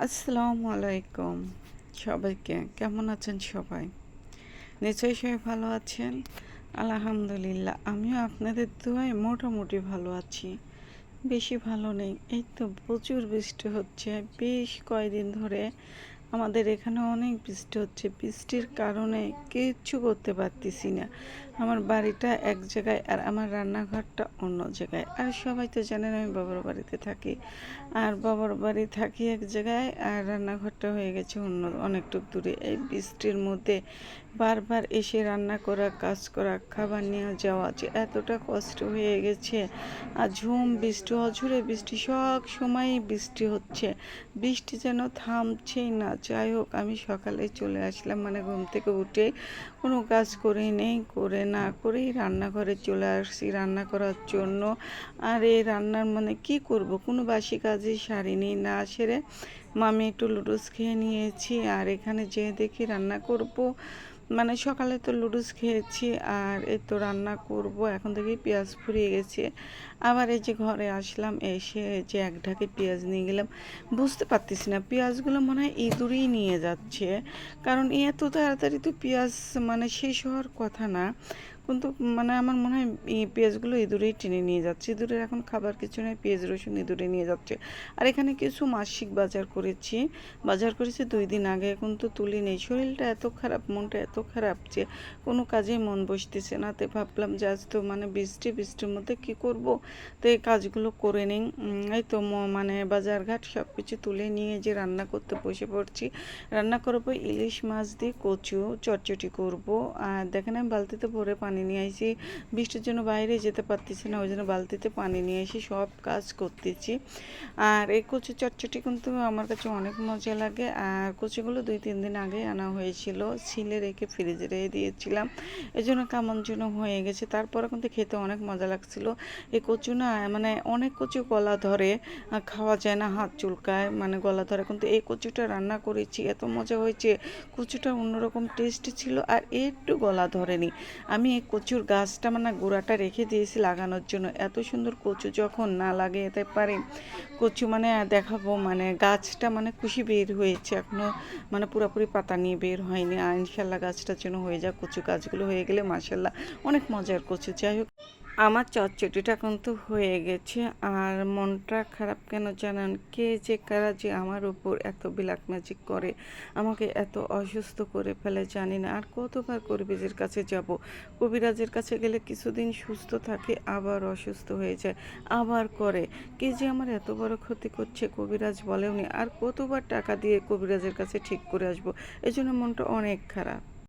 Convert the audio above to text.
আসসালামু আলাইকুম সবাইকে। কেমন আছেন সবাই? নিশ্চয়ই সবাই ভালো আছেন। আলহামদুলিল্লাহ আমিও আপনাদের দোয়ায় মোটামুটি ভালো আছি। বেশি ভালো নেই। এই তো প্রচুর বৃষ্টি হচ্ছে। বেশ কয়েকদিন ধরে আমাদের এখানে অনেক বৃষ্টি হচ্ছে। বৃষ্টির কারণে কিচ্ছু করতে পারতেছি না। আমার বাড়িটা এক জায়গায় আর আমার রান্নাঘরটা অন্য জায়গায়। আর সবাই তো জানেন আমি বাবার বাড়িতে থাকি। আর বাবার বাড়ি থাকি এক জায়গায় আর রান্নাঘরটা হয়ে গেছে অন্য অনেকটুক দূরে। এই বৃষ্টির মধ্যে বারবার এসে রান্না করা, কাজ করা, খাবার নিয়ে যাওয়া যে এতটা কষ্ট হয়ে গেছে। আর ঝুম বৃষ্টি, অঝরে বৃষ্টি, সব সময়ই বৃষ্টি হচ্ছে। বৃষ্টি যেন থামছেই না। যাই হোক আমি সকালে চলে আসলাম, মানে ঘুম থেকে উঠে কোনো কাজ করে নেই, করে না করেই রান্নাঘরে চলে আসছি রান্না করার জন্য। আর এই রান্নার মানে কি করব, কোনো বাসি কাজই সারিনি, না সেরে আমি একটু লুডুস খেয়ে নিয়েছি। আর এখানে যেয়ে দেখি রান্না করব, মানে সকালে তো লুডুস খেয়েছি আর এই তো রান্না করব। এখন থেকে পেঁয়াজ ফুরিয়ে গেছে। আবার এই যে ঘরে আসলাম, এসে যে এক ঢাকে পেঁয়াজ নিয়ে গেলাম। বুঝতে পারতেছি না, পেঁয়াজগুলো মনে হয় ইঁদুরই নিয়ে যাচ্ছে। কারণ এত তাড়াতাড়ি তো পেঁয়াজ মানে শেষ হওয়ার কথা না, কিন্তু মানে আমার মনে হয় এই পেঁয়াজগুলো ইঁদুরেই টেনে নিয়ে যাচ্ছে। ইঁদুরের এখন খাবার কিছু নেই, পেঁয়াজ রসুন ইঁদুরে নিয়ে যাচ্ছে। আর এখানে কিছু মাসিক বাজার করেছি 2 দিন আগে, এখন তো তুলি নেই। শরীরটা এত খারাপ, মনটা এত খারাপ যে কোনো কাজেই মন বসতেছে না। তো ভাবলাম যে আজ তো মানে বৃষ্টির মধ্যে কি করব, তো এই কাজগুলো করে নিই। এই তো মানে বাজারঘাট সব কিছু তুলে নিয়ে যে রান্না করতে বসে পড়ছি। রান্না করবো ইলিশ মাছ দিয়ে কচু চটচটি করব। আর দেখেন আমি বালতিতে ভরে পানি নিয়ে আসি, বৃষ্টির জন্য বাইরে যেতে পারতেছি না, ওই জন্য বালতিতে পানি নিয়ে এসে সব কাজ করতেছি। আর এই কচু চটচটি কিন্তু আমার কাছে অনেক মজা লাগে। আর কচুগুলো 2-3 দিন আগে আনা হয়েছিল, ছিলে রেখে ফ্রিজে রেখে দিয়েছিলাম, এই জন্য কেমন যেন হয়ে গেছে। তারপরে কিন্তু খেতে অনেক মজা লাগছিল। এই কচু না মানে অনেক কচু গলা ধরে, খাওয়া যায় না, হাত চুলকায়, মানে গলা ধরে। কিন্তু এই কচুটা রান্না করেছি, এত মজা হয়েছে। কচুটা অন্যরকম টেস্টি ছিল আর একটু গলা ধরেনি। আমি এই কচুর গাছটা মানে গোড়াটা রেখে দিয়েছি লাগানোর জন্য। এত সুন্দর কচু যখন না লাগে যেতে পারে, কচু মানে দেখাবো, মানে গাছটা মানে কুশি বের হয়েছে, এখনো মানে পুরোপুরি পাতা নিয়ে বের হয়নি। আর ইনশাল্লাহ গাছটার জন্য হয়ে যাক, কচু গাছগুলো হয়ে গেলে মাশাল্লাহ অনেক মজার কচু। যাই হোক আমার চটচটিটা কিন্তু হয়ে গেছে। আর মনটা খারাপ কেন জানান, কে যে কারা যে আমার উপর এত ব্ল্যাক ম্যাজিক করে, আমাকে এত অসুস্থ করে ফেলে জানি না। আর কতবার কবিরাজের কাছে যাব, কবিরাজের কাছে গেলে কিছুদিন সুস্থ থাকে, আবার অসুস্থ হয়ে যায়, আবার করে। কে যে আমার এত বড় ক্ষতি করছে কবিরাজ বলেওনি। আর কতবার টাকা দিয়ে কবিরাজের কাছে ঠিক করে আসবো, এই জন্য মনটা অনেক খারাপ।